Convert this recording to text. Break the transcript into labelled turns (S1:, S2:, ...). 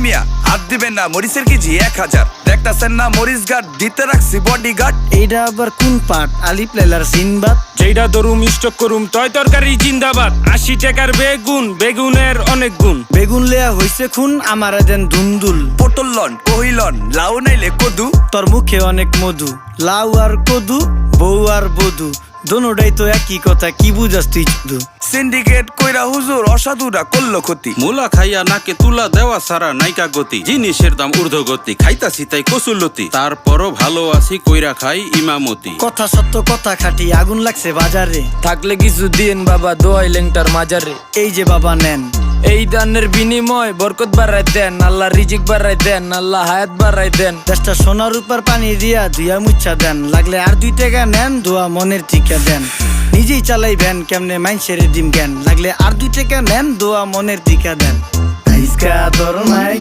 S1: মিয়া হাত দিবেন না, মরিচের কেজি 1000। দেখতাছেন না মরিচ গার্ড দিতে রাখছি বডি গার্ড।
S2: এইটা আবার কোন পাট? আলিফ লাইলার সিনবাদ।
S3: যেইটা ধরুম স্টক করুম তয় তরকারি জিন্দাবাদ। 80 টাকার বেগুন, বেগুনের অনেক গুণ।
S2: বেগুন লেয়া হইছে খুন, আমারে দেন ধুন্দুল।
S1: পটল লন, কহিলন, লাউ নাইলে কদু।
S2: তোর মুখে অনেক মধু, লাউ আর কদু, বউ আর বধু, দোনোটাই তো একই কথা, কি বুঝাস তুই শুধু?
S1: সিন্ডিকেট কইরা হুজুর অসাধুরা করলো ক্ষতি।
S4: মুলা খাইয়া নাকে তুলা দেওয়া সারা নাইকা গতি। জিনিসের দাম ঊর্ধ্বগতি, খাইতাছি তাই কসুলতি। তারপরও ভালো আছি কইরা খাই ইমামতি।
S2: কথা সত্য কথা খাটি, আগুন লাগছে বাজারে।
S5: থাকলে কিছু দিন বাবা, দোয়াই লেংটার মাজারে।
S2: এই যে বাবা নেন,
S5: এই দানের বিনিময় বরকত বাড়াই দেন, আল্লাহ রিজিক বাড়াই দেন, আল্লাহ হায়াত বাড়াই দেন।
S2: দেশটা সোনার উপর পানি দিয়া ধুইয়া মুচ্ছা দেন। লাগলে আর 2 টাকা নেন, দোয়া মনের টিকা দেন। নিজেই চালাই ভ্যান, কেমনে মাইনসেরে দিম জ্ঞান। লাগলে আর 2 টাকা নেন, দোয়া মনের টিকা দেন। আইসকা দর নাই।